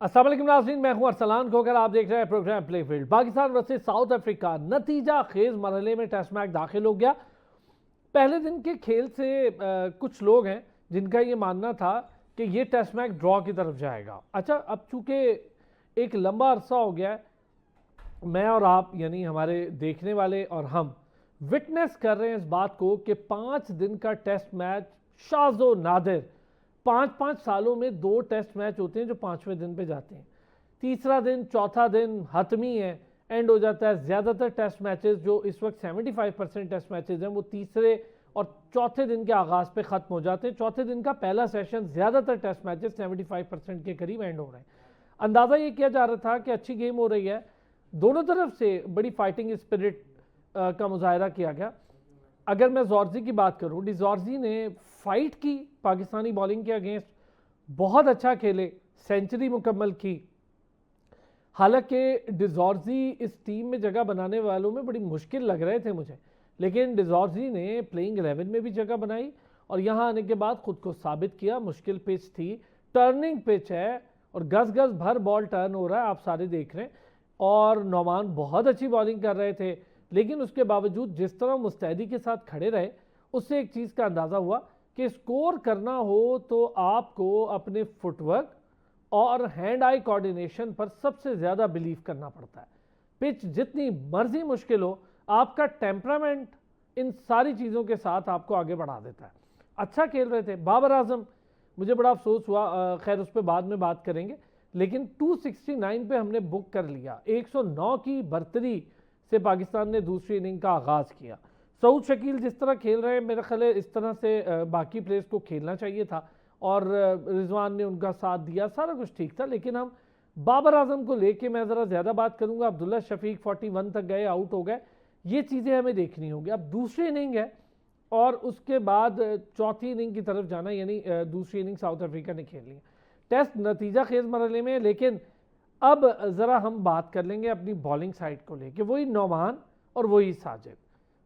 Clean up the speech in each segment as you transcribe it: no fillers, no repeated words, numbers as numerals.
अस्सलाम वालेकुम नाज़रीन, मैं हूं अरसलान खोकर। आप देख रहे हैं programme Playfield. Pakistan versus South Africa नतीजा खेज मरहले में टेस्ट मैच दाखिल हो गया। पहले दिन के खेल से कुछ लोग हैं जिनका ये मानना था कि ये टेस्ट मैच ड्रॉ की तरफ जाएगा। अच्छा, अब चूंकि एक लंबा अरसा हो गया है, मैं और आप यानी हमारे देखने वाले और हम विटनेस कर रहे हैं इस बात को कि 5 दिन का टेस्ट मैच शाज़ो नादिर, 5-5 सालों में 2 टेस्ट मैच होते हैं जो 5वें दिन पे जाते हैं। तीसरा दिन, चौथा दिन हतमी है, एंड हो जाता है। ज़्यादातर टेस्ट मैचेस जो इस वक्त 75% टेस्ट मैचेस हैं वो तीसरे और चौथे दिन के आगाज़ पे ख़त्म हो जाते हैं। चौथे दिन का पहला सेशन ज़्यादातर टेस्ट मैचेस 75% के करीब एंड हो रहे हैं। अंदाज़ा ये किया जा रहा था कि अच्छी गेम हो रही है, दोनों तरफ से बड़ी फाइटिंग स्पिरिट का मुजाहरा किया गया। अगर मैं जॉर्जी की बात करूं, डिजॉर्जी ने फाइट की पाकिस्तानी बॉलिंग के अगेंस्ट, बहुत अच्छा खेले, सेंचुरी मुकम्मल की। हालांकि डिजॉर्जी इस टीम में जगह बनाने वालों में बड़ी मुश्किल लग रहे थे मुझे, लेकिन डिजॉर्जी ने प्लेइंग 11 में भी जगह बनाई और यहाँ आने के बाद खुद को साबित किया। मुश्किल पिच थी, टर्निंग पिच है और गज गज भर बॉल टर्न हो रहा है, आप सारे देख रहे हैं। और नौमान बहुत अच्छी बॉलिंग कर रहे थे, लेकिन उसके बावजूद जिस तरह मुस्तैदी के साथ खड़े रहे, उससे एक चीज़ का अंदाज़ा हुआ कि स्कोर करना हो तो आपको अपने फुटवर्क और हैंड आई कोऑर्डिनेशन पर सबसे ज़्यादा बिलीव करना पड़ता है। पिच जितनी मर्जी मुश्किल हो, आपका टेम्परामेंट इन सारी चीज़ों के साथ आपको आगे बढ़ा देता है। अच्छा खेल रहे थे बाबर आजम, मुझे बड़ा अफसोस हुआ, खैर उस पर बाद में बात करेंगे, लेकिन 269 पे हमने बुक कर लिया। 109 की बर्तरी से पाकिस्तान ने दूसरी इनिंग का आगाज़ किया। सऊद शकील जिस तरह खेल रहे हैं, मेरा ख्याल है इस तरह से बाकी प्लेयर्स को खेलना चाहिए था और रिजवान ने उनका साथ दिया, सारा कुछ ठीक था। लेकिन हम बाबर आजम को लेके मैं ज़रा ज़्यादा बात करूंगा। अब्दुल्ला शफीक 41 तक गए, आउट हो गए, ये चीज़ें हमें देखनी होंगी। अब दूसरी इनिंग है और उसके बाद चौथी इनिंग की तरफ जाना, यानी दूसरी इनिंग साउथ अफ्रीका ने खेलनी है। टेस्ट नतीजा खेज मरहले में, लेकिन अब ज़रा हम बात कर लेंगे अपनी बॉलिंग साइड को लेके। वही नौमान और वही साजिद,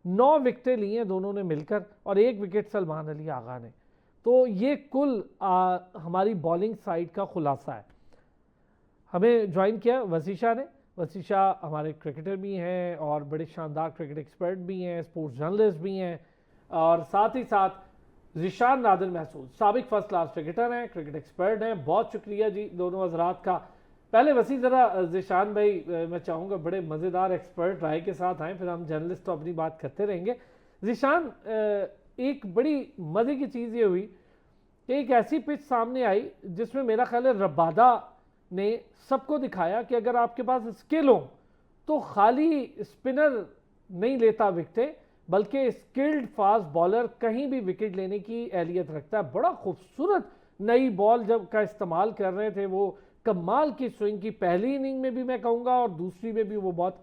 9 विकेटें ली हैं दोनों ने मिलकर और 1 विकेट सलमान अली आगा ने। तो ये कुल हमारी बॉलिंग साइड का खुलासा है। हमें ज्वाइन किया वसीशा ने। वसीशा हमारे क्रिकेटर भी हैं और बड़े शानदार क्रिकेट एक्सपर्ट भी हैं, स्पोर्ट्स जर्नलिस्ट भी हैं, और साथ ही साथ ज़िशान नादिर महसूद साबिक फर्स्ट क्लास क्रिकेटर हैं, क्रिकेट एक्सपर्ट हैं। बहुत शुक्रिया जी दोनों हजरात का। पहले वसी ज़रा ज़िशान भाई, मैं चाहूँगा बड़े मज़ेदार एक्सपर्ट राय के साथ आएँ, फिर हम जर्नलिस्ट तो अपनी बात करते रहेंगे। ज़िशान, एक बड़ी मज़े की चीज़ ये हुई कि एक ऐसी पिच सामने आई जिसमें मेरा ख्याल है रबादा ने सबको दिखाया कि अगर आपके पास स्किल हो तो खाली स्पिनर नहीं लेता विकेटें, बल्कि स्किल्ड फास्ट बॉलर कहीं भी विकेट लेने की एहलियत रखता है। बड़ा खूबसूरत नई बॉल जब का इस्तेमाल कर रहे थे वो, कमाल की स्विंग की। पहली इनिंग में भी मैं कहूँगा और दूसरी में भी वो बहुत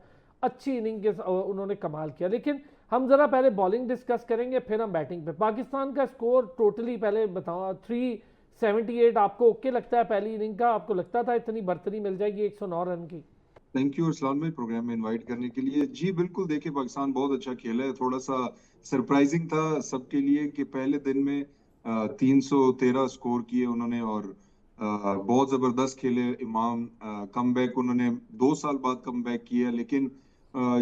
अच्छी इनिंग के उन्होंने कमाल किया। लेकिन हम ज़रा पहले बॉलिंग डिस्कस करेंगे, फिर हम बैटिंग पे। पाकिस्तान का स्कोर टोटली पहले बताओ, 378 आपको ओके लगता है पहली इनिंग का? आपको लगता था इतनी बर्तरी मिल जाएगी 109 रन की? थैंक यू अरसलान भाई प्रोग्राम में इनवाइट करने के लिए। जी बिल्कुल, देखिए पाकिस्तान बहुत अच्छा खेला है। थोड़ा सा सरप्राइजिंग था सबके लिए कि पहले दिन में 313 स्कोर किए उन्होंने और बहुत जबरदस्त खेले। इमाम कमबैक उन्होंने 2 साल बाद कमबैक किया। लेकिन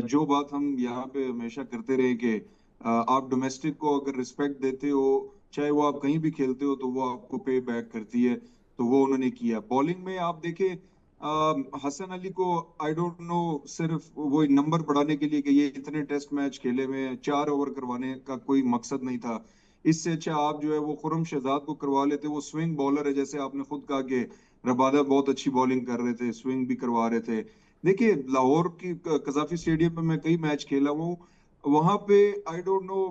जो बात हम यहाँ पे हमेशा करते रहे कि आप डोमेस्टिक को अगर रिस्पेक्ट देते हो, चाहे वो आप कहीं भी खेलते हो, तो वो आपको पे बैक करती है। तो वो उन्होंने किया। बॉलिंग में आप देखें, हसन अली को आई डोंट नो, सिर्फ वो नंबर बढ़ाने के लिए कि ये इतने टेस्ट मैच खेले में 4 ओवर करवाने का कोई मकसद नहीं था। इससे अच्छा आप जो है वो खुरम शहजाद को करवा लेते। वो स्विंग बॉलर है, जैसे आपने खुद कहा कि रबादा बहुत अच्छी बॉलिंग कर रहे थे, स्विंग भी करवा रहे थे। देखिए लाहौर की कजाफी स्टेडियम में मैं कई मैच खेला हूँ। वहां पे आई डोंट नो,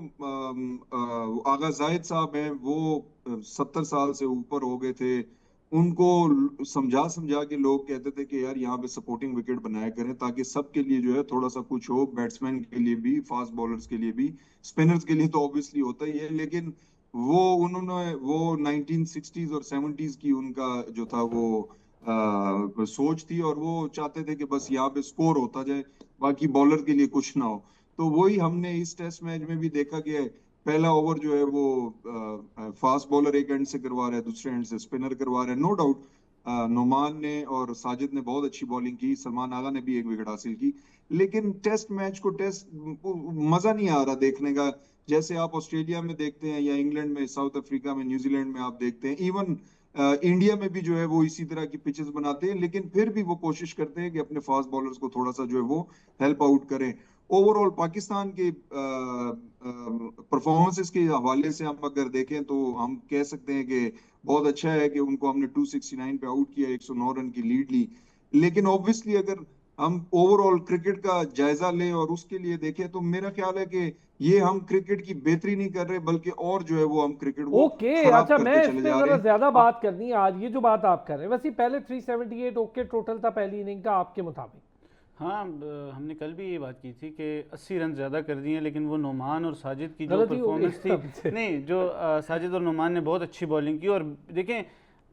आगा जाहिद साहब हैं, वो 70 साल से ऊपर हो गए थे। उनको समझा समझा के लोग कहते थे कि यार यहाँ पे सपोर्टिंग विकेट बनाया करें, ताकि सबके लिए जो है थोड़ा सा कुछ हो, बैट्समैन के लिए भी, फास्ट बॉलर्स के लिए भी, स्पिनर्स के लिए तो ऑब्वियसली होता ही है। लेकिन वो उन्होंने वो 1960s और 70s की उनका जो था वो सोच थी, और वो चाहते थे कि बस यहाँ पे स्कोर होता जाए, बाकी बॉलर के लिए कुछ ना हो। तो वही हमने इस टेस्ट मैच में भी देखा कि पहला ओवर जो है वो फास्ट बॉलर एक एंड से करवा रहा है, दूसरे एंड से स्पिनर करवा रहा है। नो डाउट नुमान ने और साजिद ने बहुत अच्छी बॉलिंग की, सलमान आगा ने भी एक विकेट हासिल की, लेकिन टेस्ट मैच को मजा नहीं आ रहा देखने का। जैसे आप ऑस्ट्रेलिया में देखते हैं या इंग्लैंड में, साउथ अफ्रीका में, न्यूजीलैंड में आप देखते हैं, इवन इंडिया में भी जो है वो इसी तरह की पिचेस बनाते हैं, लेकिन फिर भी वो कोशिश करते हैं कि अपने फास्ट बॉलर्स को थोड़ा सा जो है वो हेल्प आउट करें। ओवरऑल पाकिस्तान के परफॉर्मेंसेस के हवाले से हम अगर देखें तो हम कह सकते हैं कि बहुत अच्छा है कि उनको हमने 269 पे आउट किया, 109 रन की लीड ली। लेकिन ऑब्वियसली अगर हम ओवरऑल क्रिकेट का जायजा लें और उसके लिए देखें तो मेरा ख्याल है कि ये हम क्रिकेट की बेहतरी नहीं कर रहे, बल्कि और जो है वो हम क्रिकेट को ओके खराब अच्छा, मैं करते इस चले पे जा जरा रहे हैं। ज्यादा बात करनी है आज। ये जो बात आप कर रहे हैं, वैसे पहले 378 ओके टोटल था पहली इनिंग का आपके मुताबिक? हाँ, हमने कल भी ये बात की थी कि 80 रन ज़्यादा कर दिए, लेकिन वो नुमान और साजिद की जो गलती हो गई परफॉर्मेंस थी, हमसे। नहीं जो साजिद और नुमान ने बहुत अच्छी बॉलिंग की। और देखें,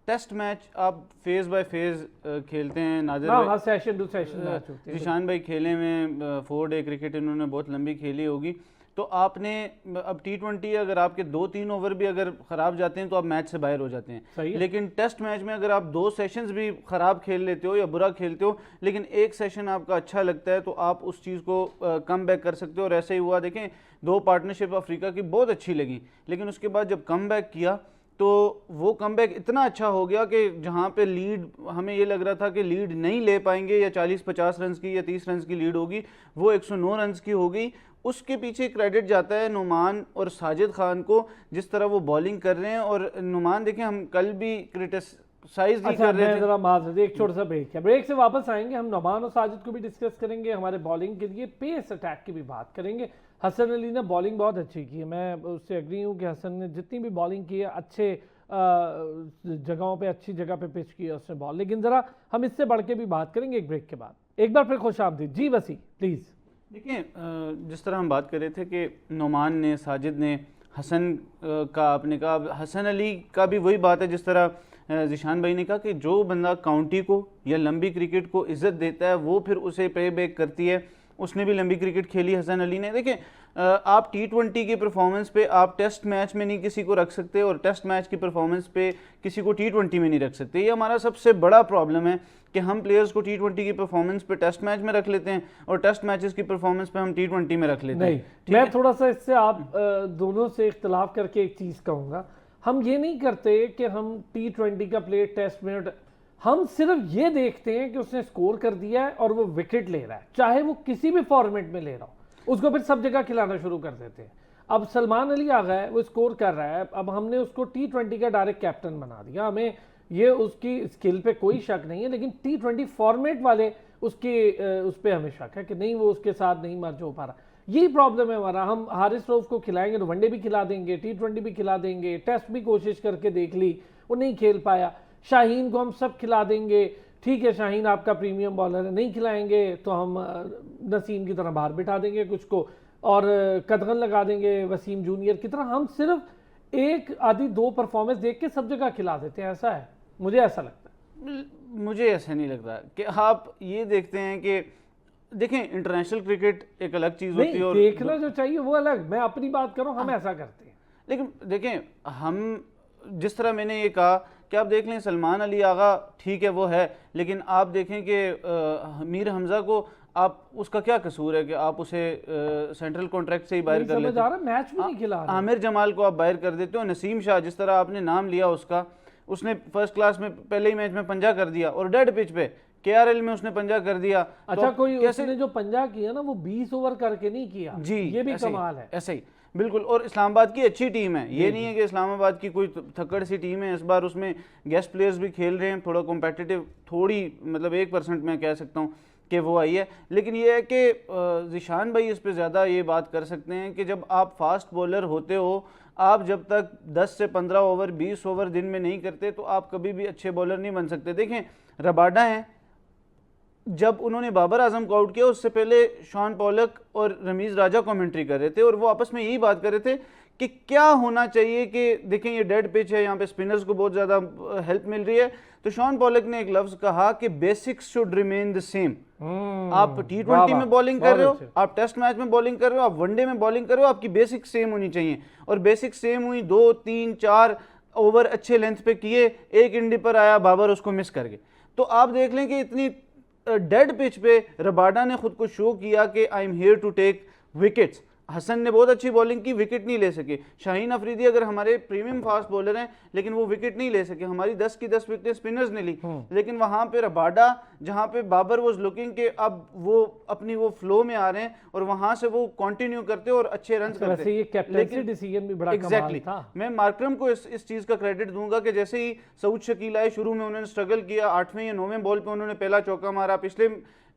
टेस्ट मैच आप फेज़ बाय फेज़ खेलते हैं। नादिर हाँ, सेशन टू सेशन मैच होते हैं। जिशान भाई खेले में 4 डे क्रिकेट इन्होंने बहुत लंबी खेली होगी, तो आपने अब T20 अगर आपके 2-3 ओवर भी अगर ख़राब जाते हैं तो आप मैच से बाहर हो जाते सही हैं। है। लेकिन टेस्ट मैच में अगर आप 2 सेशंस भी ख़राब खेल लेते हो या बुरा खेलते हो, लेकिन एक सेशन आपका अच्छा लगता है तो आप उस चीज़ को कम बैक कर सकते हो। और ऐसे ही हुआ, देखें 2 पार्टनरशिप अफ्रीका की बहुत अच्छी लगी, लेकिन उसके बाद जब कम बैक किया तो वो कमबैक इतना अच्छा हो गया कि जहाँ पे लीड हमें ये लग रहा था कि लीड नहीं ले पाएंगे या 40-50 रन की या 30 रन की लीड होगी, वो 109 रन की हो गई। उसके पीछे क्रेडिट जाता है नुमान और साजिद खान को, जिस तरह वो बॉलिंग कर रहे हैं। और नुमान देखें, हम कल भी क्रिटिसाइज ही कर रहे थे। जरा माजरत, एक छोटा सा ब्रेक है, ब्रेक से वापस आएंगे। हम नुमान और साजिद को भी डिस्कस करेंगे, हमारे बॉलिंग के लिए पेस अटैक की भी बात करेंगे। हसन अली ने बॉलिंग बहुत अच्छी की है, मैं उससे एग्री हूँ कि हसन ने जितनी भी बॉलिंग की है अच्छे जगहों पे, अच्छी जगह पे पिच की है उसने बॉल। लेकिन ज़रा हम इससे बढ़ के भी बात करेंगे एक ब्रेक के बाद। एक बार फिर खुश आमदीद जी वसी, प्लीज़। देखिए, जिस तरह हम बात कर रहे थे कि नुमान ने, साजिद ने, हसन का आपने कहा, हसन अली का भी वही बात है जिस तरह जिशान भाई ने कहा कि जो बंदा काउंटी को या लंबी क्रिकेट को इज्जत देता है वो फिर उसे पे बैक करती है। उसने भी लंबी क्रिकेट खेली हसन अली ने। देखिए, आप T20 की परफॉर्मेंस पे आप टेस्ट मैच में नहीं किसी को रख सकते, और टेस्ट मैच की परफॉर्मेंस पे किसी को T20 में नहीं रख सकते। ये हमारा सबसे बड़ा प्रॉब्लम है कि हम प्लेयर्स को T20 की परफॉर्मेंस पे टेस्ट मैच में रख लेते हैं और टेस्ट मैचेस की परफॉर्मेंस पे हम T20 में रख लेते हैं। नहीं, मैं थोड़ा सा इससे आप दोनों से इख्तलाफ करके एक चीज़ कहूँगा। हम ये नहीं करते कि हम T20 का प्लेयर टेस्ट में, हम सिर्फ ये देखते हैं कि उसने स्कोर कर दिया है और वो विकेट ले रहा है, चाहे वो किसी भी फॉर्मेट में ले रहा हो, उसको फिर सब जगह खिलाना शुरू कर देते हैं। अब सलमान अली आ गया है, वो स्कोर कर रहा है, अब हमने उसको T20 का डायरेक्ट कैप्टन बना दिया। हमें ये उसकी स्किल पे कोई शक नहीं है, लेकिन T20 फॉर्मेट वाले उसके उस पर हमें शक है कि नहीं, वो उसके साथ नहीं मर्ज हो पा रहा। यही प्रॉब्लम है हमारा। हम हारिस रऊफ को खिलाएंगे तो वनडे भी खिला देंगे, T20 भी खिला देंगे, टेस्ट भी कोशिश करके देख ली, वो नहीं खेल पाया। शाहीन को हम सब खिला देंगे, ठीक है शाहीन आपका प्रीमियम बॉलर है, नहीं खिलाएंगे तो हम नसीम की तरह बाहर बिठा देंगे कुछ को, और कदगन लगा देंगे वसीम जूनियर की तरह। हम सिर्फ एक आधी 2 परफॉर्मेंस देख के सब जगह खिला देते हैं, ऐसा है, मुझे ऐसा लगता है। मुझे ऐसा नहीं लगता कि आप ये देखते हैं कि देखें, इंटरनेशनल क्रिकेट एक अलग चीज़ होती है और देखना जो चाहिए वो अलग। मैं अपनी बात करूं, हम ऐसा करते हैं। लेकिन देखें, हम जिस तरह मैंने ये कहा कि आप देख लें, सलमान अली आगा ठीक है वो है, लेकिन आप देखें कि मीर हमजा को आप, उसका क्या कसूर है कि आप उसे सेंट्रल कॉन्ट्रैक्ट से ही बाहर कर लेते हैं? मैच भी नहीं खिला रहे। आमिर जमाल को आप बाहर कर देते हो। नसीम शाह, जिस तरह आपने नाम लिया उसका, उसने फर्स्ट क्लास में पहले ही मैच में पंजा कर दिया और डेड पिच पे KRL में उसने पंजा कर दिया। अच्छा, तो कोई कैसे उसने जो पंजा किया ना वो 20 ओवर करके नहीं किया जी, ये भी कमाल है। ऐसे ही बिल्कुल। और इस्लामाबाद की अच्छी टीम है, ये नहीं है कि इस्लामाबाद की कोई थक्कड़ सी टीम है। इस बार उसमें गेस्ट प्लेयर्स भी खेल रहे हैं, थोड़ा कॉम्पिटिटिव, थोड़ी मतलब 1% मैं कह सकता हूँ कि वो आई है। लेकिन ये है कि जिशान भाई इस पर ज़्यादा ये बात कर सकते हैं कि जब आप फास्ट बॉलर होते हो, आप जब तक 10 से 15 ओवर 20 ओवर दिन में नहीं करते तो आप कभी भी अच्छे बॉलर नहीं बन सकते। देखें, रबाडा हैं, जब उन्होंने बाबर आजम को आउट किया उससे पहले शॉन पॉलक और रमीज़ राजा कमेंट्री कर रहे थे और वो आपस में यही बात कर रहे थे कि क्या होना चाहिए कि देखें ये डेड पिच है, यहाँ पे स्पिनर्स को बहुत ज़्यादा हेल्प मिल रही है। तो शॉन पॉलक ने एक लफ्ज़ कहा कि basics should remain the same. आप T20 में बॉलिंग कर रहे हो, आप टेस्ट मैच में बॉलिंग कर रहे हो, आप वनडे में बॉलिंग कर रहे हो, आपकी बेसिक सेम होनी चाहिए। और बेसिक सेम हुई 2, 3, 4 ओवर अच्छे लेंथ पे किए, एक इंडी पर आया, बाबर उसको मिस कर गए। तो आप देख लें कि इतनी डेड पिच पे रबाडा ने खुद को शो किया कि I am here to take wickets. Hasan ने बहुत अच्छी बॉलिंग की, विकेट नहीं ले सके। शाहीन अफरीदी अगर हमारे प्रीमियम फास्ट बॉलर हैं, लेकिन वो विकेट नहीं ले सके। हमारी 10 की 10 विकेटें स्पिनर्स ने ली, लेकिन वहां पे रबाडा, जहां पे बाबर वाज लुकिंग कि अब वो अपनी वो फ्लो में आ रहे हैं और वहां से वो कंटिन्यू करते और अच्छे रन करते। ये कैप्टेंसी डिसीजन भी बड़ा कमाल था। मैं मार्करम को इस चीज का क्रेडिट दूंगा कि जैसे ही सऊद शकील आए, शुरू में उन्होंने स्ट्रगल किया, 8वें या 9वें बॉल पे उन्होंने पहला चौका मारा, पिछले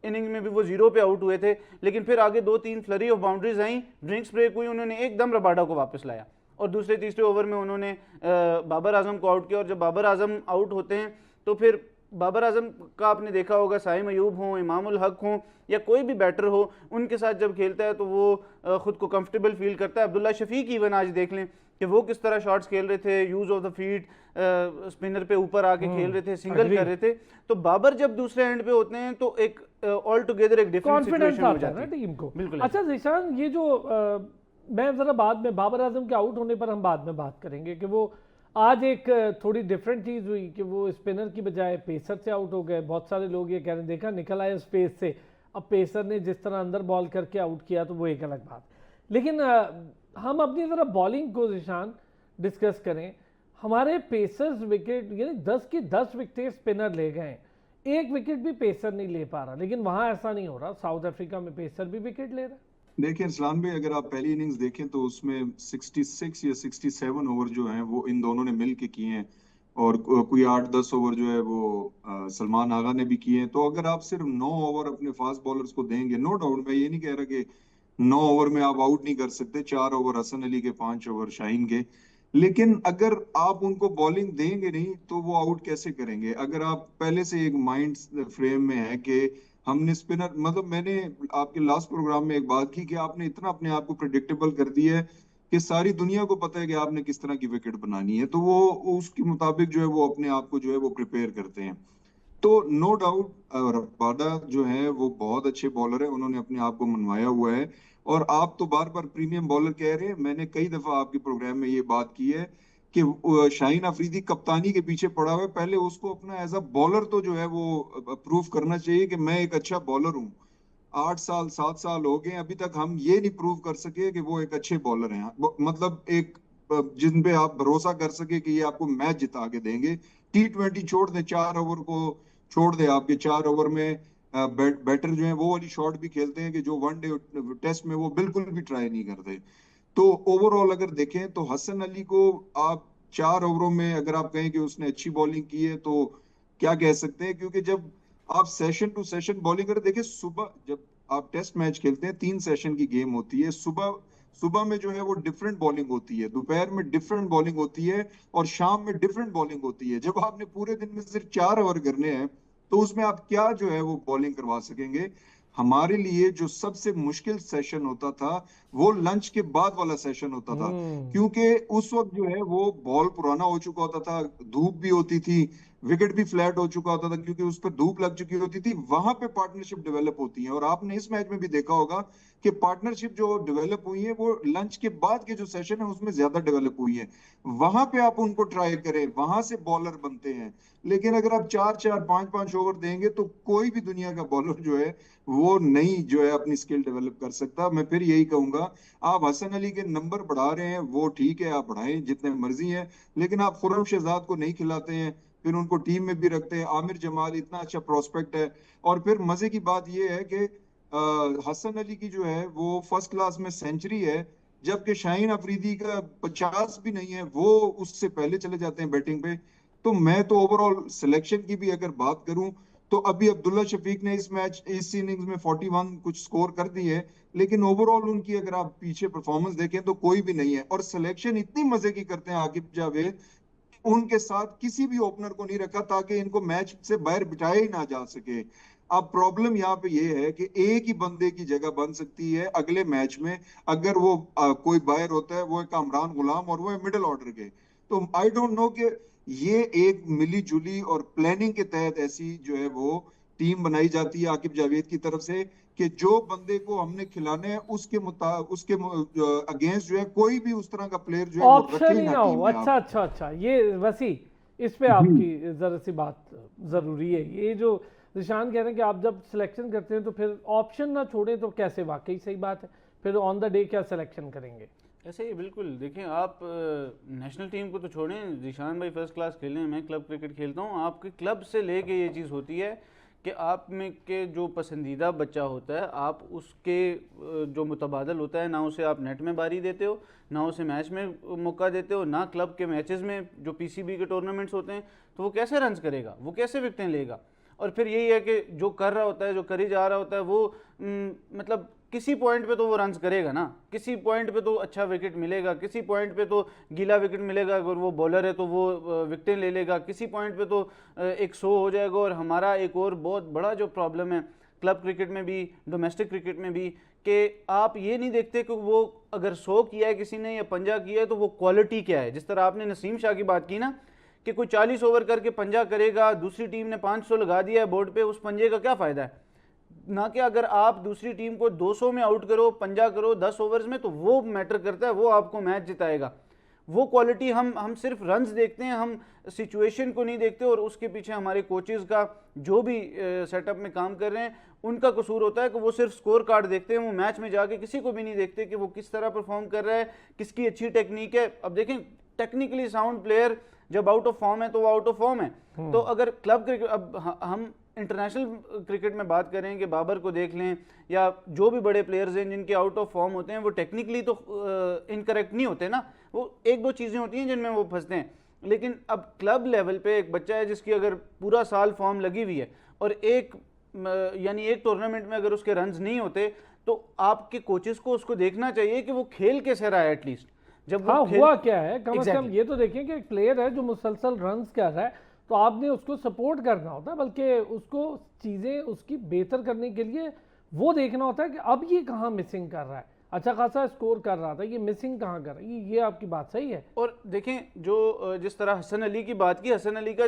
इनिंग में भी वो 0 पे आउट हुए थे, लेकिन फिर आगे 2-3 फ्लरी ऑफ बाउंड्रीज आई, ड्रिंक्स ब्रेक हुई, उन्होंने एकदम रबाडा को वापस लाया और दूसरे तीसरे ओवर में उन्होंने बाबर आजम को आउट किया। और जब बाबर आजम आउट होते हैं तो फिर बाबर आजम का आपने देखा होगा, साइम अयूब हो, इमाम उल हक हो या कोई भी बैटर हो, उनके साथ जब खेलता है तो वो खुद को कंफर्टेबल फील करता है। अब्दुल्ला शफीक इवन आज देख लें कि वो किस तरह शॉट्स खेल रहे थे, use of the feet, spinner पे ऊपर आके खेल रहे थे, सिंगल कर रहे थे। तो बाबर जब दूसरे एंड पे होते हैं तो एक ऑल टुगेदर एक डिफरेंट सिचुएशन हो जाती है टीम को। बिल्कुल। अच्छा ज़ीशान, ये जो मैं ज़रा बाद में बाबर आजम के आउट होने पर हम बाद में बात करेंगे कि वो आज एक थोड़ी डिफरेंट चीज़ हुई कि वो स्पिनर की बजाय पेसर से आउट हो गए। बहुत सारे लोग ये कह रहे हैं देखा निकल आए स्पेस से, अब पेसर ने जिस तरह अंदर बॉल करके आउट किया तो वो एक अलग बात। लेकिन हम अपनी ज़रा बॉलिंग को ज़ीशान डिस्कस करें। हमारे पेसर्स विकेट यानी 10 की 10 विकेट स्पिनर ले गए, एक विकेट भी पेसर नहीं ले पा रहा, लेकिन वहां ऐसा नहीं हो रहा। साउथ अफ्रीका में पेसर भी विकेट ले रहा है। देखिए इस्लाम भाई, अगर आप पहली इनिंग्स देखें तो उसमें 66 या 67 ओवर जो हैं वो इन दोनों ने मिल के किए हैं और कोई 8-10 ओवर जो है वो सलमान आगा ने भी किए हैं। तो अगर आप सिर्फ 9 ओवर अपने फास्ट बॉलर्स को देंगे, नो डाउट मैं ये नहीं कह रहा कि 9 ओवर में आप आउट नहीं कर सकते, 4 ओवर हसन अली के, 5 ओवर शाहीन के, लेकिन अगर आप उनको बॉलिंग देंगे नहीं तो वो आउट कैसे करेंगे? अगर आप पहले से एक माइंड फ्रेम में है कि हमने स्पिनर, मतलब मैंने आपके लास्ट प्रोग्राम में एक बात की कि आपने इतना अपने आप को प्रिडिक्टेबल कर दिया है कि सारी दुनिया को पता है कि आपने किस तरह की विकेट बनानी है, तो वो उसके मुताबिक जो है वो अपने आप को जो है वो प्रिपेयर करते हैं। तो नो डाउट रबाडा जो है वो बहुत अच्छे बॉलर है, उन्होंने अपने आप को मनवाया हुआ है। और आप तो बार बार प्रीमियम बॉलर कह रहे हैं, मैंने कई दफा आपके प्रोग्राम में ये बात की है कि शाहीन अफरीदी कप्तानी के पीछे पड़ा हुआ है, पहले उसको अपना एज अ बॉलर तो जो है वो प्रूव करना चाहिए कि मैं एक अच्छा बॉलर हूँ। 8 साल 7 साल हो गए, अभी तक हम ये नहीं प्रूव कर सके कि वो एक अच्छे बॉलर हैं, मतलब एक जिन पे आप भरोसा कर सके कि ये आपको मैच जिता के देंगे। T20 छोड़ दें, 4 ओवर को छोड़ दें, आपके 4 ओवर में बैटर जो है वो वाली शॉट भी खेलते हैं कि जो वनडे टेस्ट में वो बिल्कुल भी ट्राई नहीं करते। तो ओवरऑल अगर देखें तो हसन अली को आप 4 ओवरों में अगर आप कहें कि उसने अच्छी बॉलिंग की है तो क्या कह सकते हैं, क्योंकि जब आप सेशन टू सेशन बॉलिंग करें, देखिए सुबह जब आप टेस्ट मैच खेलते हैं 3 सेशन की गेम होती है, सुबह सुबह में जो है वो डिफरेंट बॉलिंग होती है, दोपहर में डिफरेंट बॉलिंग होती है और शाम में डिफरेंट बॉलिंग होती है। जब आपने पूरे दिन में सिर्फ 4 ओवर करने हैं तो उसमें आप क्या जो है वो बॉलिंग करवा सकेंगे? हमारे लिए जो सबसे मुश्किल सेशन होता था वो लंच के बाद वाला सेशन होता था, क्योंकि उस वक्त जो है वो बॉल पुराना हो चुका होता था, धूप भी होती थी, विकेट भी फ्लैट हो चुका होता था क्योंकि उस पर धूप लग चुकी होती थी। वहां पे पार्टनरशिप डेवलप होती है और आपने इस मैच में भी देखा होगा कि पार्टनरशिप जो डेवलप हुई है वो लंच के बाद के जो सेशन है उसमें ज्यादा डेवलप हुई है। वहां पे आप उनको ट्राई करें, वहां से बॉलर बनते हैं। लेकिन अगर आप 4-4 5-5 ओवर देंगे तो कोई भी दुनिया का बॉलर जो है वो नहीं जो है अपनी स्किल डेवलप कर सकता। मैं फिर यही कहूंगा, आप हसन अली के नंबर बढ़ा रहे हैं वो ठीक है, आप बढ़ाएं जितने मर्जी है, लेकिन आप खुरम शहजाद को नहीं खिलाते हैं, फिर उनको टीम में भी रखते हैं। आमिर जमाल इतना अच्छा प्रोस्पेक्ट है। और फिर मजे की बात यह है कि हसन अली की जो है वो फर्स्ट क्लास में सेंचुरी है, जबकि शाहीन अफरीदी का 50 भी नहीं है, वो उससे पहले चले जाते हैं बैटिंग पे। तो मैं तो ओवरऑल सिलेक्शन की भी अगर बात करूं तो अभी अब्दुल्ला शफीक ने इस इनिंग्स में 41 कुछ स्कोर कर दी है, लेकिन ओवरऑल उनकी अगर आप पीछे परफॉर्मेंस देखें तो कोई भी नहीं है। और सिलेक्शन इतनी मजे की करते हैं आकिब जावेद, उनके साथ किसी भी ओपनर को नहीं रखा ताकि इनको मैच से बाहर बिठाया ही ना जा सके। अब प्रॉब्लम यहाँ पे ये है कि एक ही बंदे की जगह बन सकती है अगले मैच में, अगर वो कोई बाहर होता है, वो है कामरान गुलाम और वो है मिडिल ऑर्डर के। तो आई डोंट नो कि ये एक मिली जुली और प्लानिंग के तहत ऐसी जो है वो टीम बनाई जाती है आकिब जावेद की तरफ से कि जो बंदे को हमने खिलाने हैं उसके अगेंस्ट जो है कोई भी उस तरह का प्लेयर जो है वो रखे ऑप्शन ही ही ना ना टीम हो। में अच्छा आप। अच्छा अच्छा, ये वसी इस पे जी आपकी जरा सी बात जरूरी है। ये जो निशान कह रहे हैं कि आप जब सिलेक्शन करते हैं तो फिर ऑप्शन ना छोड़ें, तो कैसे? वाकई सही बात है। फिर ऑन द डे क्या सिलेक्शन करेंगे? ऐसे ही बिल्कुल। देखिए आप नेशनल टीम को तो छोड़ें, जिशान भाई फर्स्ट क्लास खेले हैं, मैं क्लब क्रिकेट खेलता हूँ। आपके क्लब से लेके ये चीज़ होती है कि आप में के जो पसंदीदा बच्चा होता है, आप उसके जो मुतबादल होता है, ना उसे आप नेट में बारी देते हो, ना उसे मैच में मौका देते हो, ना क्लब के मैचेस में जो पीसीबी के टूर्नामेंट्स होते हैं, तो वो कैसे रन्स करेगा, वो कैसे विकेटें लेगा? और फिर यही है कि जो कर रहा होता है, जो करी जा रहा होता है, वो मतलब किसी पॉइंट पे तो वो रन्स करेगा ना, किसी पॉइंट पे तो अच्छा विकेट मिलेगा, किसी पॉइंट पे तो गीला विकेट मिलेगा, अगर वो बॉलर है तो वो विकेटें ले लेगा, किसी पॉइंट पे तो एक 100 हो जाएगा। और हमारा एक और बहुत बड़ा जो प्रॉब्लम है क्लब क्रिकेट में भी, डोमेस्टिक क्रिकेट में भी, कि आप ये नहीं देखते कि वो अगर 100 किया है किसी ने या 50 किया है तो वो क्वालिटी क्या है। जिस तरह आपने नसीम शाह की बात की ना कि कोई 40 ओवर करके 50 करेगा, दूसरी टीम ने 500 लगा दिया है बोर्ड पे, उस पंजे का क्या फ़ायदा है? ना कि अगर आप दूसरी टीम को 200 में आउट करो, 50 करो 10 ओवर्स में, तो वो मैटर करता है, वो आपको मैच जिताएगा। वो क्वालिटी हम सिर्फ रन्स देखते हैं, हम सिचुएशन को नहीं देखते। और उसके पीछे हमारे कोचेज़ का जो भी सेटअप में काम कर रहे हैं उनका कसूर होता है कि वो सिर्फ स्कोर कार्ड देखते हैं, वो मैच में जाके किसी को भी नहीं देखते कि वो किस तरह परफॉर्म कर रहा है, किसकी अच्छी टेक्निक है। अब देखें, टेक्निकली साउंड प्लेयर जब आउट ऑफ फॉर्म है तो वो आउट ऑफ फॉर्म है। तो अगर क्लब क्रिकेट, अब हम इंटरनेशनल क्रिकेट में बात करें कि बाबर को देख लें या जो भी बड़े प्लेयर्स हैं जिनके आउट ऑफ फॉर्म होते हैं, वो टेक्निकली तो इनकरेक्ट नहीं होते ना, वो एक दो चीज़ें होती हैं जिनमें वो फंसते हैं। लेकिन अब क्लब लेवल पे एक बच्चा है जिसकी अगर पूरा साल फॉर्म लगी हुई है और यानी एक टूर्नामेंट में अगर उसके रन्स नहीं होते, तो आपके कोचेस को उसको देखना चाहिए कि वो खेल कैसे रहा है। एटलीस्ट जब हाँ, वो हुआ क्या है कम से कम Exactly. ये तो देखें कि एक प्लेयर है जो मुसलसल रन्स कर रहा है, तो आपने उसको सपोर्ट करना होता है, बल्कि उसको चीज़ें उसकी बेहतर करने के लिए वो देखना होता है कि अब ये कहाँ मिसिंग कर रहा है। अच्छा खासा स्कोर कर रहा था, ये मिसिंग कहाँ कर रहा है। ये आपकी बात सही है। और देखें, जिस तरह हसन अली की बात की, हसन अली का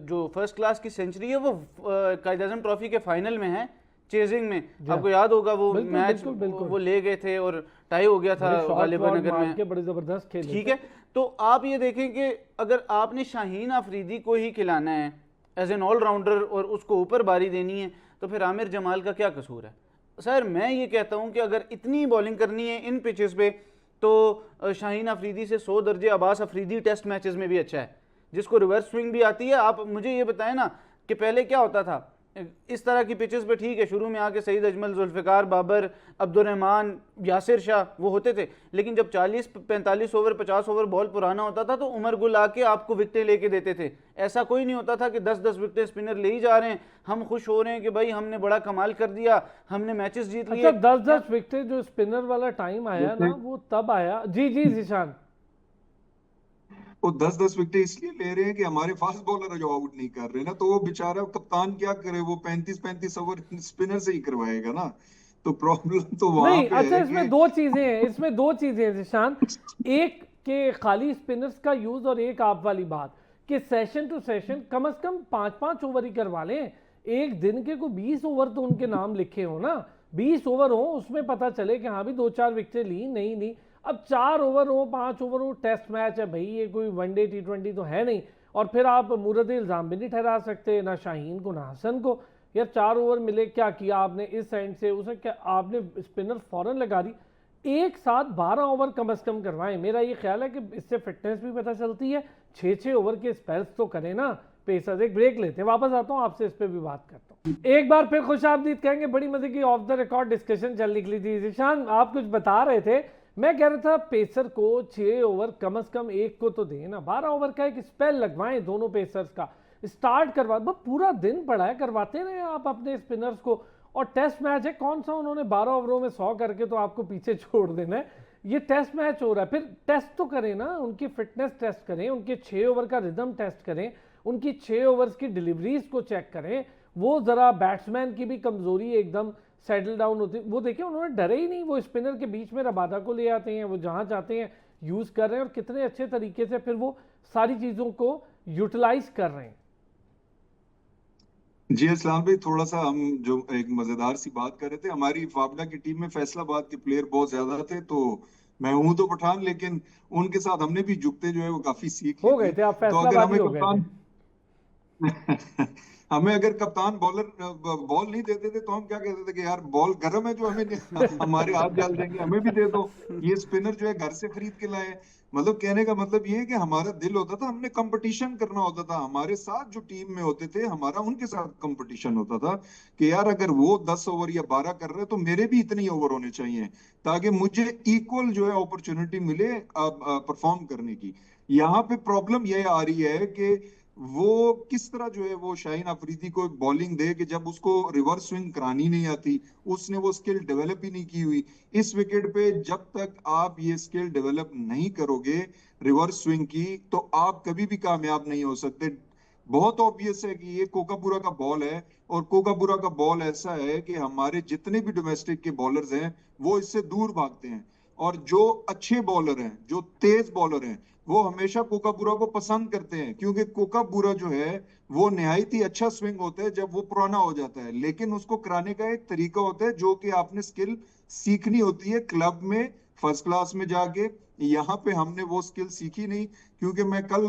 जो फर्स्ट क्लास की सेंचुरी है वो कायद आज़म ट्रॉफी के फाइनल में है, चेजिंग में। आपको याद होगा वो मैच वो ले गए थे और टाई हो गया था गालिबा नगर में, बड़े जबरदस्त खेल। ठीक है, तो आप ये देखें कि अगर आपने शाहीन अफरीदी को ही खिलाना है एज एन ऑलराउंडर और उसको ऊपर बारी देनी है, तो फिर आमिर जमाल का क्या कसूर है? सर मैं ये कहता हूं कि अगर इतनी बॉलिंग करनी है इन पिचेस पे, तो शाहीन अफरीदी से 100 दर्जे अब्बास अफरीदी टेस्ट मैचेस में भी अच्छा है, जिसको रिवर्स स्विंग भी आती है। आप मुझे ये बताएं ना कि पहले क्या होता था इस तरह की पिचेस पे, ठीक है शुरू में आके सईद अजमल, जुल्फ़िकार, बाबर, अब्दुर्रहमान, यासिर शाह वो होते थे, लेकिन जब 40-45 ओवर 50 ओवर बॉल पुराना होता था तो उमर गुल आके आपको विकेटें लेके देते थे। ऐसा कोई नहीं होता था कि 10-10 विकेटें स्पिनर ले ही जा रहे हैं, हम खुश हो रहे हैं कि भाई हमने बड़ा कमाल कर दिया, हमने मैचेस जीत लिए। अच्छा, 10-10 विकेटें जो स्पिनर वाला टाइम आया ना, वो तब आया। जी जी जिशान, वो 10-10 विकेट इसलिए ले रहे हैं कि हमारे फास्ट बॉलर जो आउट नहीं कर रहे ना, तो वो बेचारा कप्तान क्या करे, वो 35-35 ओवर स्पिनर से ही करवाएगा ना। तो प्रॉब्लम तो वहां नहीं। पे अच्छा, है इसमें कि दो चीजें हैं, इसमें दो चीजें हैं जिशान। एक के खाली स्पिनर्स का यूज, और एक आप वाली बात कि सेशन टू सेशन कम से कम 5-5 ओवर ही करवा लें। एक दिन के को 20 ओवर तो उनके नाम लिखे हो ना, 20 ओवर हो, उसमें पता चले कि हाँ भी 2-4 विकेटें ली। नहीं, अब 4 ओवर हो, 5 ओवर हो, टेस्ट मैच है भाई, ये कोई वनडे T20 तो है नहीं। और फिर आप मुरद इल्ज़ाम भी नहीं ठहरा सकते ना शाहीन को ना हसन को। यार 4 ओवर मिले, क्या किया आपने इस एंड से उसे, क्या आपने स्पिनर फौरन लगा दी। एक साथ 12 ओवर कम से कम करवाएं। मेरा ये ख्याल है कि इससे फिटनेस भी पता चलती है। 6-6 ओवर के स्पेल्स तो करें ना पेसर्स। एक ब्रेक लेते हैं, वापस आता हूँ आपसे, इस पर भी बात करता हूँ। एक बार फिर खुशामदीद कहेंगे, बड़ी मजे की ऑफ द रिकॉर्ड डिस्कशन चल निकली थी। जिशान आप कुछ बता रहे थे, मैं कह रहा था पेसर को 6 ओवर कम से कम एक को तो देना, 12 ओवर का एक स्पेल लगवाएं दोनों पेसर्स का, स्टार्ट करवा। बस पूरा दिन पड़ा है, करवाते रहे आप अपने स्पिनर्स को। और टेस्ट मैच है, कौन सा उन्होंने 12 ओवरों में 100 करके तो आपको पीछे छोड़ देना है। ये टेस्ट मैच हो रहा है, फिर टेस्ट तो करें ना, उनकी फिटनेस टेस्ट करें, उनके 6 ओवर का रिदम टेस्ट करें, उनकी 6 ओवर्स की डिलीवरीज को चेक करें। वो जरा बैट्समैन की भी कमजोरी एकदम सेटल डाउन होती, वो देखिए उन्होंने डरे ही नहीं, वो स्पिनर के बीच में रबादा को ले आते हैं, वो जहां चाहते हैं यूज कर रहे हैं, और कितने अच्छे तरीके से फिर वो सारी चीजों को यूटिलाइज कर रहे हैं। जी इस्लाम भाई, थोड़ा सा हम जो एक मजेदार सी बात कर रहे थे, हमारी फाफड़ा की टीम में फैसलाबाद के प्लेयर बहुत ज्यादा थे, तो मैं हूं तो पठान, लेकिन उनके साथ हमने भी जुगते जो है वो काफी सीख ली हो थी। गए थे आप, तो अगर फैसलाबादी हमें हो गए थे। कप्तान हमें अगर कप्तान बॉलर बॉल नहीं देते थे तो हम क्या कहते थे कि यार बॉल गर्म है जो हमें हमारे हाथ जल जाएंगे, हमें भी दे दो। ये स्पिनर जो है घर से खरीद के लाए। मतलब कहने का मतलब ये है कि हमारा दिल होता था, हमने कंपटीशन करना होता था, हमारे साथ जो टीम में होते थे हमारा उनके साथ कंपटीशन होता था कि यार अगर वो 10 ओवर या 12 कर रहे हैं तो मेरे भी इतने ही ओवर होने चाहिए, ताकि मुझे इक्वल जो है अपॉर्चुनिटी मिले परफॉर्म करने की। यहाँ पे प्रॉब्लम ये आ रही है कि वो किस तरह जो है वो शाहीन अफरीदी को बॉलिंग दे कि जब उसको रिवर्स स्विंग करानी नहीं आती, उसने वो स्किल डेवलप ही नहीं की हुई। इस विकेट पे जब तक आप ये स्किल डेवलप नहीं करोगे रिवर्स स्विंग की, तो आप कभी भी कामयाब नहीं हो सकते। बहुत ऑब्वियस है कि ये कोकापुरा का बॉल है, और कोकापुरा का बॉल ऐसा है कि हमारे जितने भी डोमेस्टिक के बॉलर्स हैं वो इससे दूर भागते हैं, और जो अच्छे बॉलर हैं, जो तेज बॉलर हैं, वो हमेशा कोकापुरा को पसंद करते हैं, क्योंकि कोकापुरा जो है वो निहायत ही अच्छा स्विंग होता है जब वो पुराना हो जाता है, लेकिन उसको कराने का एक तरीका होता है जो कि आपने स्किल सीखनी होती है क्लब में, फर्स्ट क्लास में जाके। यहाँ पे हमने वो स्किल सीखी नहीं, क्योंकि मैं कल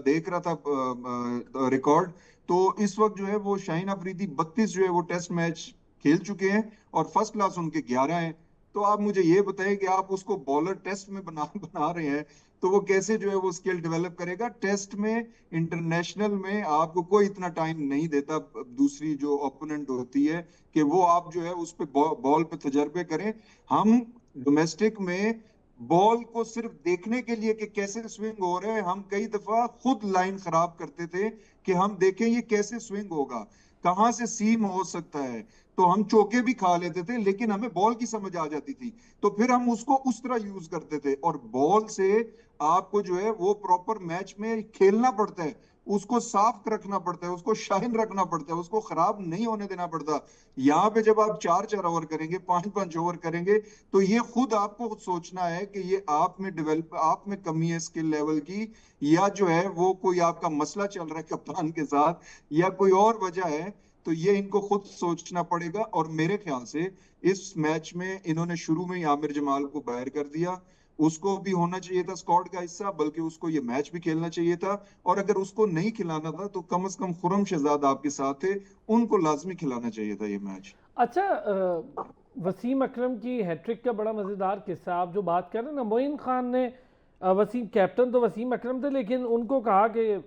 देख रहा था रिकॉर्ड, तो इस वक्त जो है वो शाहीन अफरीदी 32 जो है वो टेस्ट मैच खेल चुके हैं, और फर्स्ट क्लास उनके 11 हैं। तो आप मुझे ये बताएं कि आप उसको बॉलर टेस्ट में बना बना रहे हैं, तो वो कैसे जो है वो स्किल डेवलप करेगा टेस्ट में? इंटरनेशनल में आपको कोई इतना टाइम नहीं देता, दूसरी जो ओपोनेंट होती है, कि वो आप जो है उस पे बॉल पे तजर्बे करें। हम डोमेस्टिक में बॉल को सिर्फ देखने के लिए कि कैसे स्विंग हो रहे हैं, हम कई दफा खुद लाइन खराब करते थे कि हम देखें ये कैसे स्विंग होगा, कहाँ से सीम हो सकता है। तो हम चौके भी खा लेते थे, लेकिन हमें बॉल की समझ आ जाती थी, तो फिर हम उसको उस तरह यूज करते थे। और बॉल से आपको जो है वो प्रॉपर मैच में खेलना पड़ता है, उसको साफ रखना पड़ता है, उसको शाइन रखना पड़ता है, उसको खराब नहीं होने देना पड़ता। यहाँ पे जब आप 4-4 ओवर करेंगे, 5-5 ओवर करेंगे, तो ये खुद आपको सोचना है कि ये आप में डेवलप, आप में कमी है स्किल लेवल की, या जो है वो कोई आपका मसला चल रहा है कप्तान के साथ, या कोई और वजह है। तो ये इनको खुद सोचना पड़ेगा। और मेरे ख्याल से इस मैच में इन्होंने शुरू में ही आमिर जमाल को बाहर कर दिया, उसको भी होना चाहिए था स्क्वाड का हिस्सा, बल्कि उसको ये मैच भी खेलना चाहिए था। और अगर उसको नहीं खिलाना था तो कम से कम खुरम शहजाद आपके साथ थे, उनको लाजमी खिलाना चाहिए था ये मैच। अच्छा, वसीम अकरम की हैट्रिक का बड़ा मज़ेदार किस्सा, आप जो बात कर रहे हैं ना, मोइन खान ने वसीम, कैप्टन तो वसीम अकरम थे, लेकिन उनको कहा कि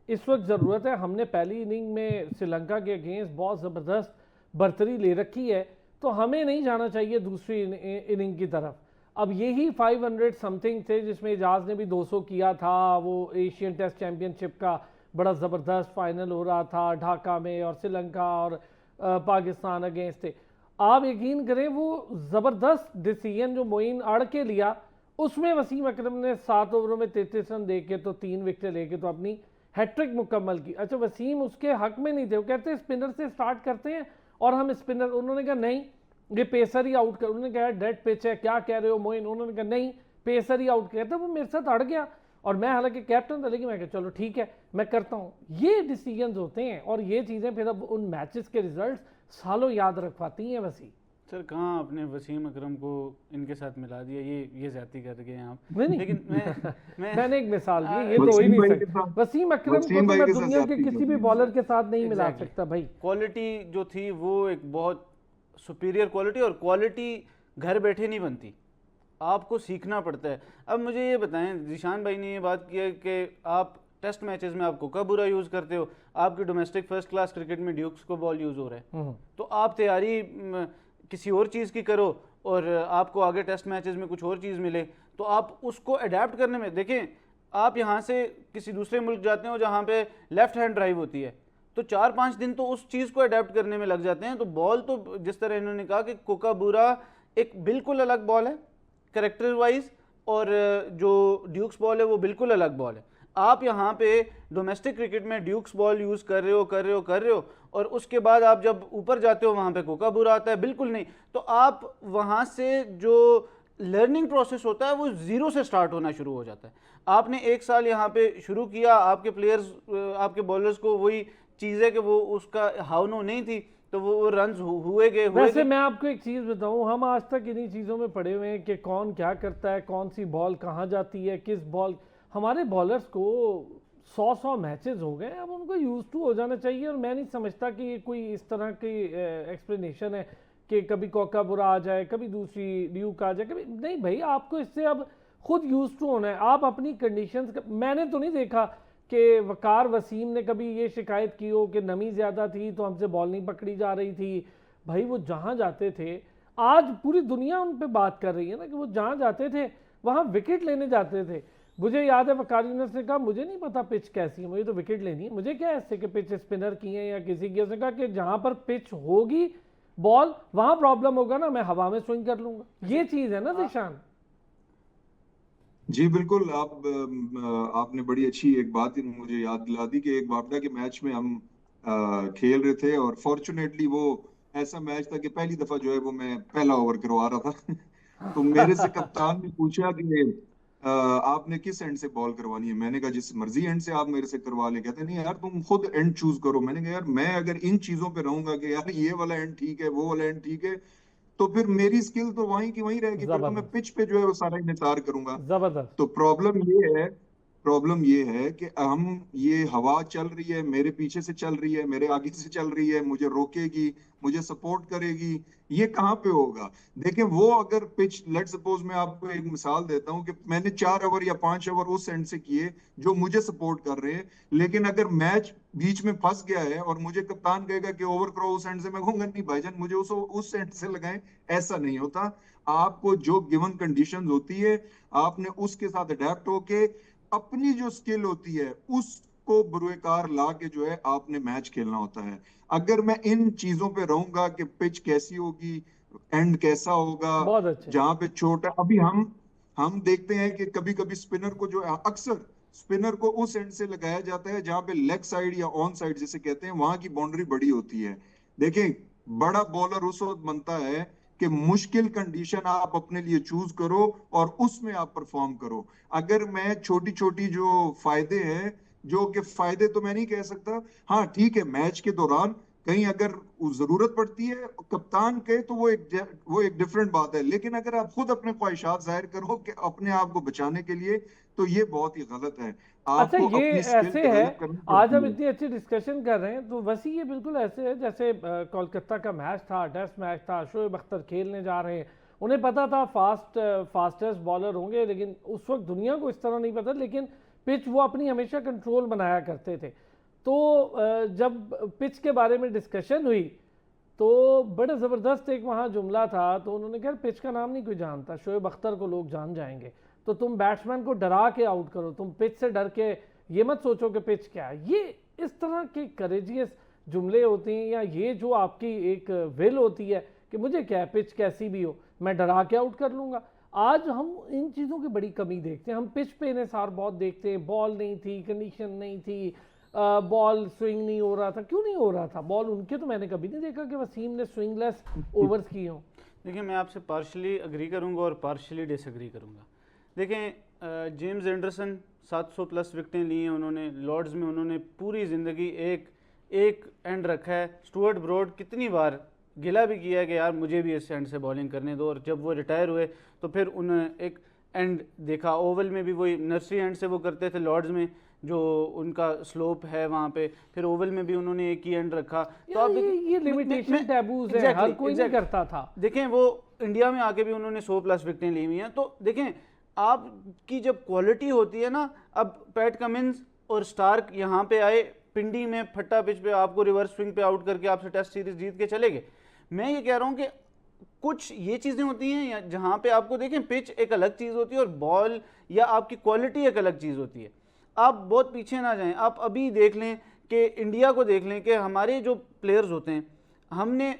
इस वक्त ज़रूरत है, हमने पहली इनिंग में श्रीलंका के अगेंस्ट बहुत ज़बरदस्त बर्तरी ले रखी है, तो हमें नहीं जाना चाहिए दूसरी इनिंग की तरफ। अब यही 500 समथिंग थे जिसमें एजाज ने भी 200 किया था, वो एशियन टेस्ट चैम्पियनशिप का बड़ा ज़बरदस्त फाइनल हो रहा था ढाका में, और श्रीलंका और पाकिस्तान अगेंस्ट थे। आप यकीन करें वो ज़बरदस्त डिसीजन जो मोइन अड़ के लिया, उसमें वसीम अकरम ने 7 ओवरों में 33 रन दे के तो 3 विकेट लेके तो अपनी हैट्रिक मुकम्मल की। अच्छा, वसीम उसके हक में नहीं थे, वो कहते हैं स्पिनर से स्टार्ट करते हैं और हम स्पिनर, उन्होंने कहा नहीं ये पेसर ही आउट कर, उन्होंने कहा डेड पिच है, क्या कह रहे हो मोइन, उन्होंने कहा नहीं पेसर ही आउट कहते, वो मेरे साथ अड़ गया, और मैं हालांकि कैप्टन था, लेकिन मैं कहा चलो ठीक है मैं करता हूँ। ये डिसीजंस होते हैं, और ये चीज़ें फिर अब उन मैचेस के रिजल्ट सालों याद रखवाती हैं। वसीम सर कहाँ आपने वसीम अकरम को इनके साथ मिला दिया, ये ज्यादती कर गए हैं आप। नहीं लेकिन मैंने एक मिसाल दी, ये तो हो ही नहीं सकता। वसीम अकरम को तो मैं दुनिया के किसी भी बॉलर के साथ नहीं मिला सकता भाई। क्वालिटी जो थी वो एक बहुत सुपीरियर क्वालिटी, और क्वालिटी घर बैठे नहीं बनती, आपको सीखना पड़ता है। अब मुझे ये बताएं, जिशान भाई ने ये बात की है कि आप टेस्ट मैचेस में आपको कोकाबुरा यूज़ करते हो, आपकी डोमेस्टिक फर्स्ट क्लास क्रिकेट में ड्यूक्स को बॉल यूज़ हो रहा है, तो आप तैयारी किसी और चीज़ की करो और आपको आगे टेस्ट मैचेस में कुछ और चीज़ मिले, तो आप उसको अडेप्ट करने में देखें। आप यहाँ से किसी दूसरे मुल्क जाते हो जहाँ पे लेफ्ट हैंड ड्राइव होती है, तो 4-5 दिन तो उस चीज़ को अडेप्ट करने में लग जाते हैं। तो बॉल तो जिस तरह इन्होंने कहा कि कोकाबुरा एक बिल्कुल अलग बॉल है कैरेक्टर वाइज, और जो ड्यूक्स बॉल है वो बिल्कुल अलग बॉल है। आप यहाँ पे डोमेस्टिक क्रिकेट में ड्यूक्स बॉल यूज़ कर रहे हो, और उसके बाद आप जब ऊपर जाते हो वहाँ पे कोकाबुरा आता है, बिल्कुल नहीं। तो आप वहाँ से जो लर्निंग प्रोसेस होता है वो ज़ीरो से स्टार्ट होना शुरू हो जाता है। आपने 1 साल यहाँ पे शुरू किया, आपके प्लेयर्स, आपके बॉलर्स को वही चीज़ है कि वो उसका हावनो नहीं थी तो वो रन हुए गए। वैसे मैं आपको एक चीज बताऊं, हम आज तक इन्हीं चीजों में पड़े हुए हैं कि कौन क्या करता है, कौन सी बॉल कहाँ जाती है, किस बॉल। हमारे बॉलर्स को 100 मैचेस हो गए, अब उनको यूज टू हो जाना चाहिए। और मैं नहीं समझता कि ये कोई इस तरह की एक्सप्लेनेशन है कि कभी कोका बुरा आ जाए, कभी दूसरी ड्यूक आ जाए, कभी नहीं। भाई आपको इससे अब खुद यूज टू होना है। आप अपनी कंडीशंस, मैंने तो नहीं देखा कि वकार वसीम ने कभी ये शिकायत की हो कि नमी ज़्यादा थी तो हमसे बॉल नहीं पकड़ी जा रही थी। भाई वो जहाँ जाते थे, आज पूरी दुनिया उन पे बात कर रही है ना कि वो जहाँ जाते थे वहाँ विकेट लेने जाते थे। मुझे याद है वकार यूनुस ने कहा मुझे नहीं पता पिच कैसी है, मुझे तो विकेट लेनी है, मुझे क्या है इससे कि पिच स्पिनर की है या किसी की। उसने कहा कि जहाँ पर पिच होगी बॉल वहाँ प्रॉब्लम होगा ना, मैं हवा में स्विंग कर लूंगा। ये चीज़ है ना दिशान। जी बिल्कुल। आपने बड़ी अच्छी एक बात मुझे याद दिला दी कि एक बावडा के मैच में हम खेल रहे थे और फॉर्चुनेटली वो ऐसा मैच था कि पहली दफा जो है वो मैं पहला ओवर करवा रहा था। तो मेरे से कप्तान ने पूछा कि आपने किस एंड से बॉल करवानी है। मैंने कहा जिस मर्जी एंड से आप मेरे से करवा ले। कहते नहीं यार तुम खुद एंड चूज करो। मैंने कहा यार मैं अगर इन चीजों पे रहूंगा कि यार ये वाला एंड ठीक है वो वाला एंड ठीक है, तो फिर मेरी स्किल तो वहीं की वहीं रहेगी, फिर तो मैं जबरदस्त, पिच पे जो है वो सारा इंतजार करूंगा। जबरदस्त। तो प्रॉब्लम ये है कि हम ये हवा चल रही है, मेरे पीछे से चल रही है, मेरे आगे से चल रही है, मुझे रोकेगी, मुझे सपोर्ट करेगी, ये कहाँ पे होगा। देखें वो अगर पिच, लेट सपोज मैं आपको एक मिसाल देता हूँ कि मैंने 4 ओवर या 5 ओवर उस एंड से किए जो मुझे सपोर्ट कर रहे हैं, लेकिन अगर मैच बीच में फंस गया है और मुझे कप्तान कहेगा कि ओवर करो उस एंड से, मैं कहूंगा नहीं भाईजान मुझे उस एंड से लगाएं। ऐसा नहीं होता। आपको जो गिवन कंडीशंस होती है आपने उसके साथ अडेप्ट होके अपनी जो स्किल होती है उसको बुरेकार ला के जो है आपने मैच खेलना होता है। अगर मैं इन चीजों पे रहूंगा कि पिच कैसी होगी, एंड कैसा होगा, बहुत अच्छे। जहां पे छोटा, अभी हम देखते हैं कि कभी कभी स्पिनर को जो है, अक्सर स्पिनर को उस एंड से लगाया जाता है जहां पे लेग साइड या ऑन साइड जिसे कहते हैं वहां की बाउंड्री बड़ी होती है। देखें बड़ा बॉलर उस वक्त बनता है कि मुश्किल कंडीशन आप अपने लिए चूज करो और उसमें आप परफॉर्म करो। अगर मैं छोटी छोटी जो फायदे हैं, जो कि फायदे तो मैं नहीं कह सकता, हाँ ठीक है मैच के दौरान कहीं अगर जरूरत पड़ती है कप्तान के तो वो एक डिफरेंट बात है, लेकिन अगर आप खुद अपने ख्वाहिशात जाहिर करो कि अपने आप को बचाने के लिए, तो ये बहुत ही गलत है। अच्छा आपको ये अपनी स्किल ऐसे है, डेवलप करनी आज हम पड़ती है। इतनी अच्छी डिस्कशन कर रहे हैं तो वैसे ये बिल्कुल ऐसे है जैसे कोलकाता का मैच था, टेस्ट मैच था, शोएब अख्तर खेलने जा रहे हैं, उन्हें पता था फास्टेस्ट बॉलर होंगे, लेकिन उस वक्त दुनिया को इस तरह नहीं पता, लेकिन पिच वो अपनी हमेशा कंट्रोल बनाया करते थे। तो जब पिच के बारे में डिस्कशन हुई तो बड़ा ज़बरदस्त एक वहाँ जुमला था, तो उन्होंने कहा पिच का नाम नहीं कोई जानता, शोएब अख्तर को लोग जान जाएंगे, तो तुम बैट्समैन को डरा के आउट करो, तुम पिच से डर के ये मत सोचो कि पिच क्या है। ये इस तरह के करेजियस जुमले होते हैं, या ये जो आपकी एक विल होती है कि मुझे क्या है पिच कैसी भी हो मैं डरा के आउट कर लूँगा। आज हम इन चीज़ों की बड़ी कमी देखते हैं। हम पिच पे इन्हें बहुत देखते हैं, बॉल नहीं थी, कंडीशन नहीं थी, बॉल स्विंग नहीं हो रहा था। क्यों नहीं हो रहा था बॉल उनके? तो मैंने कभी नहीं देखा कि वसीम ने स्विंगलेस ओवर्स किए हों। देखिए मैं आपसे पार्शली अग्री करूंगा और पार्शली डिसएग्री करूंगा। देखें जेम्स एंडरसन 700 प्लस विकेटें ली हैं उन्होंने लॉर्ड्स में, उन्होंने पूरी ज़िंदगी एक एंड रखा है। स्टुअर्ट ब्रॉड कितनी बार गिला भी किया है कि यार मुझे भी इस एंड से बॉलिंग करने दो, और जब वो रिटायर हुए तो फिर उन्होंने एक एंड देखा। ओवल में भी वही नर्सरी एंड से वो करते थे, लॉर्ड्स में जो उनका स्लोप है वहाँ पे, फिर ओवल में भी उन्होंने एक ही एंड रखा। तो आप ये लिमिटेशन टैबूज है, हर कोई नहीं करता था। देखें वो इंडिया में आके भी उन्होंने 100 प्लस विकेटें ली हुई हैं। तो देखें आपकी जब क्वालिटी होती है ना, अब पैट कमिंस और स्टार्क यहाँ पे आए पिंडी में फट्टा पिच पे आपको रिवर्स स्विंग पे आउट करके आपसे टेस्ट सीरीज जीत के चले गए। मैं ये कह रहा हूँ कि कुछ ये चीज़ें होती हैं जहाँ पे आपको देखें पिच एक अलग चीज़ होती है और बॉल या आपकी क्वालिटी एक अलग चीज़ होती है। आप बहुत पीछे ना जाएं, आप अभी देख लें कि इंडिया को देख लें कि हमारे जो प्लेयर्स होते हैं, हमने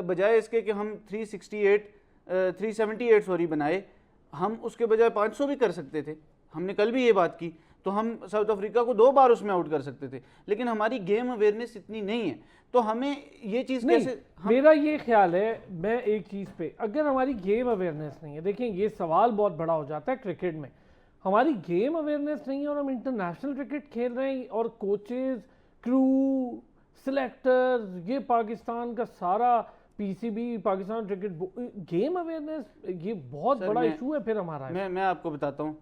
बजाय इसके कि हम 378 बनाए, हम उसके बजाय 500 भी कर सकते थे। हमने कल भी ये बात की, तो हम साउथ अफ्रीका को 2 बार उसमें आउट कर सकते थे, लेकिन हमारी गेम अवेयरनेस इतनी नहीं है। तो हमें ये चीज़ कैसे मेरा ये ख्याल है, मैं एक चीज़ पे, अगर हमारी गेम अवेयरनेस नहीं है, देखें ये सवाल बहुत बड़ा हो जाता है क्रिकेट में, हमारी गेम अवेयरनेस नहीं है और हम इंटरनेशनल क्रिकेट खेल रहे हैं और कोचेस, क्रू, सिलेक्टर, ये पाकिस्तान का सारा PCB, Pakistan cricket game awareness, ये बहुत बड़ा इशू है फिर हमारा। मैं आपको बताता हूँ,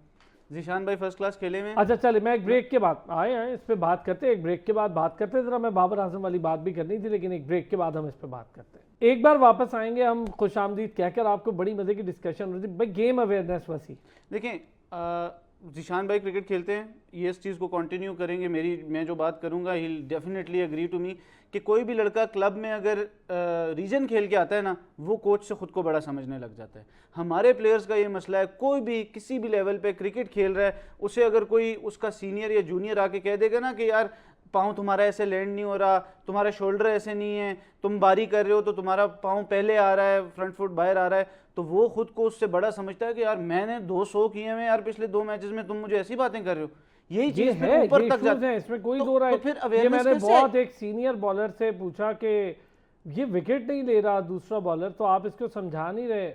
जीशान भाई फर्स्ट क्लास खेले में। अच्छा चले, मैं एक ब्रेक के बाद आए इस पे बात करते हैं, एक ब्रेक के बाद बात करते हैं। जरा मैं बाबर आजम वाली बात भी करनी थी, लेकिन एक ब्रेक के बाद हम इस पे बात करते हैं। एक बार वापस आएंगे हम खुशामदीद कहकर, आपको बड़ी मजे की डिस्कशन हो रही थी भाई, गेम अवेयरनेस। वसी देखें, जीशान भाई क्रिकेट खेलते हैं, ये इस चीज़ को कंटिन्यू करेंगे। मैं जो बात करूंगा, ही डेफिनेटली एग्री टू मी कि कोई भी लड़का क्लब में अगर रीजन खेल के आता है ना, वो कोच से खुद को बड़ा समझने लग जाता है। हमारे प्लेयर्स का ये मसला है, कोई भी किसी भी लेवल पे क्रिकेट खेल रहा है, उसे अगर कोई उसका सीनियर या जूनियर आके कह देगा ना कि यार पाँव तुम्हारा ऐसे लैंड नहीं हो रहा, तुम्हारा शोल्डर ऐसे नहीं है, तुम बारी कर रहे हो तो तुम्हारा पाँव पहले आ रहा है, फ्रंट फुट बाहर आ रहा है, तो वो खुद को उससे बड़ा समझता है कि यार मैंने 200 किए हैं यार पिछले 2 मैचेस में, तुम मुझे ऐसी बातें कर रहे हो। यही चीज है, ऊपर तक जाता है, इसमें कोई दो राय। तो फिर ये मैंने बहुत एक सीनियर बॉलर से पूछा कि ये विकेट नहीं ले रहा दूसरा बॉलर, तो आप इसको समझा नहीं रहे।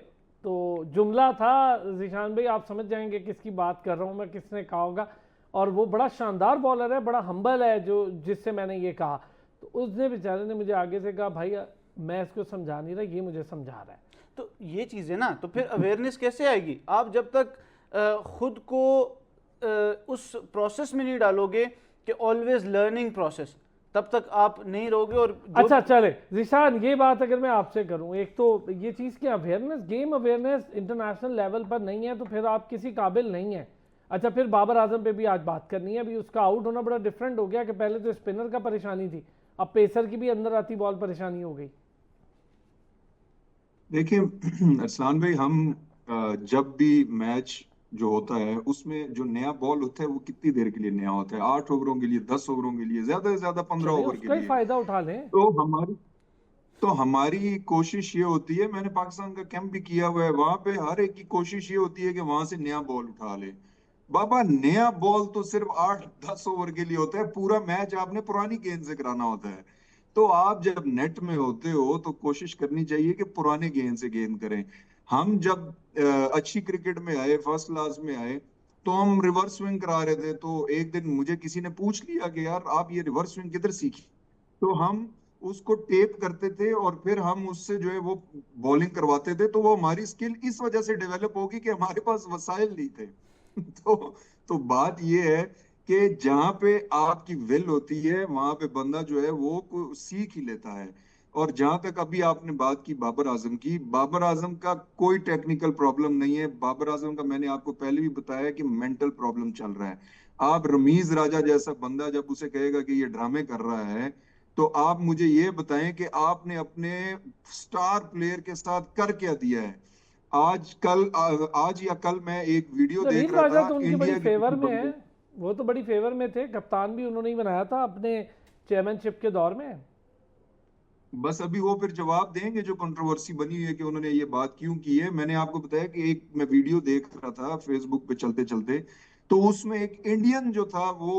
तो जुमला था, जीशान भाई आप समझ जाएंगे किसकी बात कर रहा हूँ मैं, किसने कहा होगा। और वो बड़ा शानदार बॉलर है, बड़ा हम्बल है, जो जिससे मैंने ये कहा। तो उसने बेचारे ने मुझे आगे से कहा भाई मैं इसको समझा नहीं रहा, ये मुझे समझा रहा है। तो ये चीज़ है ना, तो फिर अवेयरनेस कैसे आएगी? आप जब तक खुद को उस प्रोसेस में नहीं डालोगे कि ऑलवेज लर्निंग प्रोसेस, तब तक आप नहीं रहोगे। और अच्छा चले जिशान, ये बात अगर मैं आपसे करूं, एक तो ये चीज़ की awareness, game awareness international level पर नहीं है, तो फिर आप किसी काबिल नहीं है। अच्छा, फिर बाबर आजम पे भी आज बात करनी है। अभी उसका आउट होना बड़ा डिफरेंट हो गया कि पहले तो स्पिनर का परेशानी थी, अब पेसर की भी अंदर आती बॉल परेशानी हो गई। देखिए अरसलान भाई, हम जब भी मैच जो होता है उसमें जो नया बॉल होता है वो कितनी देर के लिए नया होता है? 8 ओवरों के लिए, 10 ओवरों के लिए, ज्यादा से ज्यादा 15 ओवर के लिए। फायदा उठा लें। तो हमारी कोशिश ये होती है, मैंने पाकिस्तान का कैंप भी किया हुआ है, वहां पे हर एक की कोशिश ये होती है कि वहां से नया बॉल उठा ले। बाबा नया बॉल तो सिर्फ 8-10 ओवर के लिए होता है, पूरा मैच आपने पुरानी गेंद से कराना होता है। तो आप जब नेट में होते हो तो कोशिश करनी चाहिए कि पुराने गेंद से गेंद करें। हम जब अच्छी क्रिकेट में आए, फर्स्ट क्लास में आए, तो हम रिवर्स स्विंग करा रहे थे। तो एक दिन मुझे किसी ने पूछ लिया कि यार आप ये रिवर्स स्विंग किधर सीखी? तो हम उसको टेप करते थे और फिर हम उससे जो है वो बॉलिंग करवाते थे। तो वो हमारी स्किल इस वजह से डेवलप होगी कि हमारे पास वसाइल नहीं थे। तो तो बात ये है कि जहां पे आपकी विल होती है वहां पे बंदा जो है वो सीख ही लेता है। और जहां तक अभी आपने बात की बाबर आजम की, बाबर आजम का कोई टेक्निकल प्रॉब्लम नहीं है। बाबर आजम का मैंने आपको पहले भी बताया कि मेंटल प्रॉब्लम चल रहा है। आप रमीज राजा जैसा बंदा जब उसे कहेगा कि ये ड्रामे कर रहा है, तो आप मुझे ये बताएं कि आपने अपने स्टार प्लेयर के साथ कर क्या दिया है? आज या कल मैं एक वीडियो देख रहा था, तो उनके बड़ी फेवर में है, वो तो बड़ी फेवर में थे, कप्तान भी उन्होंने ही बनाया था अपने चेयरमैनशिप के दौर में। बस अभी वो फिर जवाब देंगे जो कंट्रोवर्सी बनी हुई है कि उन्होंने ये बात क्यों की है। मैंने आपको बताया कि एक मैं वीडियो देख रहा था फेसबुक पे चलते चलते, तो उसमें एक इंडियन जो था वो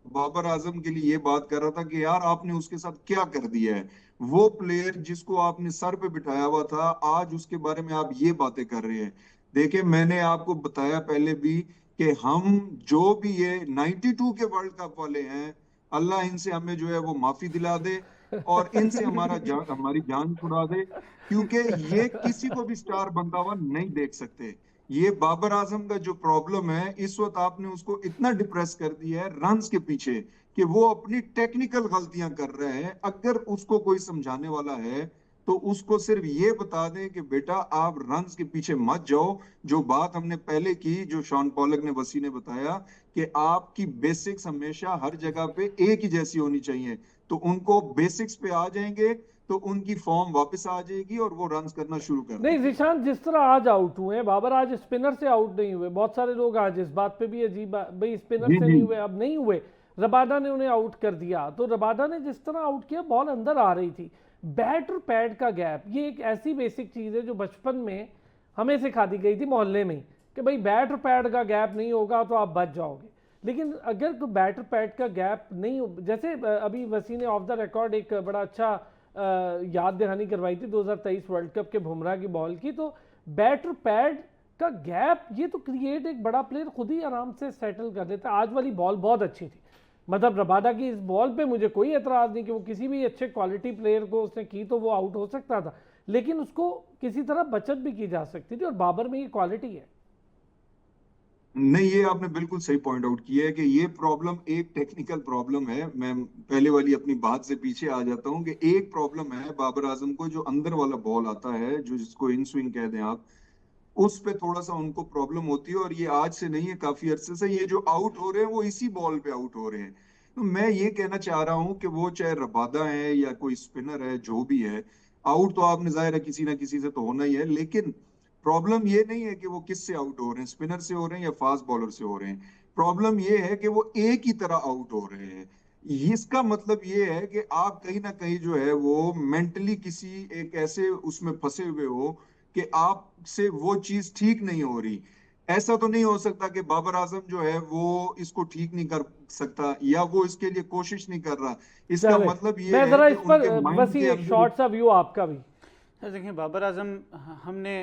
बाबर आजम के लिए ये बात कर रहा था कि यार आपने उसके साथ क्या कर दिया है? वो प्लेयर जिसको आपने सर पे बिठाया हुआ था, आज उसके बारे में आप ये बातें कर रहे हैं। देखिए मैंने आपको बताया पहले भी कि हम जो भी ये 92 के वर्ल्ड कप वाले हैं, अल्लाह इनसे हमें जो है वो माफी दिला दे और इनसे हमारी जान छुड़ा दे, क्योंकि ये किसी को भी स्टार बनता हुआ नहीं देख सकते। ये बाबर आजम का जो प्रॉब्लम है इस वक्त, आपने उसको इतना डिप्रेस कर दिया है रन्स के पीछे कि वो अपनी टेक्निकल गलतियां कर रहे हैं। अगर उसको कोई समझाने वाला है तो उसको सिर्फ ये बता दें कि बेटा आप रन्स के पीछे मत जाओ। जो बात हमने पहले की, जो शॉन पॉलक ने, वसी ने बताया कि आपकी बेसिक्स हमेशा हर जगह पे एक ही जैसी होनी चाहिए। तो उनको बेसिक्स पे आ जाएंगे तो उनकी फॉर्म वापस आ जाएगी और वो रन्स करना शुरू कर नहीं जिशान, जिस तरह आज आउट हुए बाबर, आज स्पिनर से आउट नहीं हुए। बहुत सारे लोग आज इस बात पे भी अजीब, भाई स्पिनर से नहीं हुए, अब नहीं हुए, रबाडा ने उन्हें आउट कर दिया। तो रबाडा ने जिस तरह आउट किया, बॉल अंदर आ रही थी। बैट और पैड का गैप, ये एक ऐसी बेसिक चीज है जो बचपन में हमें सिखा दी गई थी मोहल्ले में, कि भाई बैट और पैड का गैप नहीं होगा तो आप बच जाओगे। लेकिन अगर तो बैट और पैड का गैप नहीं, जैसे अभी वसी ने ऑफ द रिकॉर्ड एक बड़ा अच्छा याद दहानी करवाई थी 2023 वर्ल्ड कप के बुमराह की बॉल की, तो बैट और पैड का गैप ये तो क्रिएट एक बड़ा प्लेयर खुद ही आराम से सेटल कर देता। आज वाली बॉल बहुत अच्छी थी, मतलब रबाडा की इस बॉल पे मुझे कोई एतराज नहीं कि वो किसी भी अच्छे क्वालिटी प्लेयर को उसने की तो वो आउट हो सकता था, लेकिन उसको किसी तरह बचत भी की जा सकती थी, और बाबर में ये क्वालिटी है। नहीं, ये आपने बिल्कुल सही पॉइंट आउट किया है कि ये प्रॉब्लम एक टेक्निकल प्रॉब्लम है। मैं पहले वाली अपनी बात से पीछे आ जाता हूँ कि एक प्रॉब्लम है बाबर आजम को, जो अंदर वाला बॉल आता है, जो जिसको इन स्विंग कह दें आप, उस पे थोड़ा सा उनको प्रॉब्लम होती है। और ये आज से नहीं है, काफी अरसे से ये जो आउट हो रहे हैं वो इसी बॉल पे आउट हो रहे हैं। तो मैं ये कहना चाह रहा हूँ कि वो चाहे रबादा है या कोई स्पिनर है, जो भी है, आउट तो आपने जाहिर है किसी ना किसी से तो होना ही है। लेकिन प्रॉब्लम ये नहीं है कि वो किससे आउट हो रहे हैं, स्पिनर से हो रहे हैं या फास्ट बॉलर से हो रहे हैं। प्रॉब्लम ये है कि वो एक ही तरह आउट हो रहे हैं। इसका मतलब ये है कि आप कहीं ना कहीं जो है वो मेंटली किसी एक ऐसे उसमें फंसे हुए हो कि आपसे वो चीज ठीक नहीं हो रही। ऐसा तो नहीं हो सकता कि बाबर आजम जो है वो इसको ठीक नहीं कर सकता या वो इसके लिए कोशिश नहीं कर रहा। इसका चले, मतलब ये मैं है जरा कि इस पर उनके माइंड वसी के एक अंदर शॉर्ट सा व्यू आपका भी। सर देखिए, बाबर आजम, हमने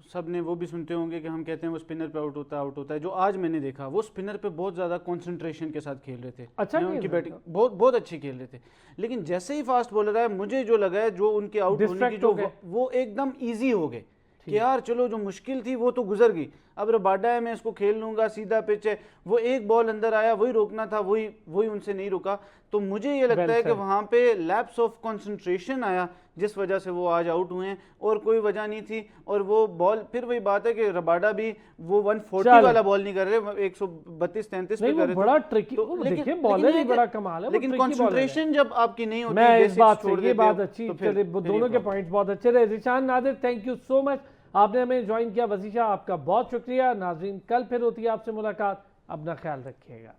सब ने वो भी सुनते होंगे कि हम कहते हैं वो स्पिनर पे आउट होता है। जो आज मैंने देखा वो स्पिनर पे बहुत ज़्यादा कंसंट्रेशन के साथ खेल रहे थे। अच्छा मैं खेल उनकी रहे बैटिंग बहुत बहुत अच्छी खेल रहे थे, लेकिन जैसे ही फास्ट बॉलर आए मुझे जो लगा है जो उनके आउट होने की Distract हो जो गए। वो एकदम ईजी हो गए कि यार चलो जो मुश्किल थी वो तो गुजर गई, अब रबाडा है मैं इसको खेल लूंगा, सीधा पिच है। वो एक बॉल अंदर आया, वही रोकना था, वही वही उनसे नहीं रुका। तो मुझे ये लगता Well है कि said. वहां पे लैप्स ऑफ कंसंट्रेशन आया, जिस वजह से वो आज आउट हुए हैं, और कोई वजह नहीं थी। और वो बॉल, फिर वही बात है कि रबाडा भी वो 140 चलो। वाला बॉल नहीं कर रहे, 132-33 नहीं पे वो कर रहे बड़ा थे। ट्रिकी, तो वो लेकिन देखिए लेकिन बॉलर ये ही है बड़ा कि कमाल है, वो लेकिन ट्रिकी बॉलर है। कंसंट्रेशन जब आपकी नहीं होती, मैं इस basics बात से, छोड़ ये देते बात हो, अच्छी, तो फिर चले ये दोनों के problem। पॉइंट्स बहुत अच्छे रहे। Zeeshan Nadir, thank you so much, आपने हमें ज्वाइन किया। वसीशा, आपका बहुत शुक्रिया। नाजरीन, कल फिर होती है आपसे मुलाकात, अपना ख्याल रखिएगा।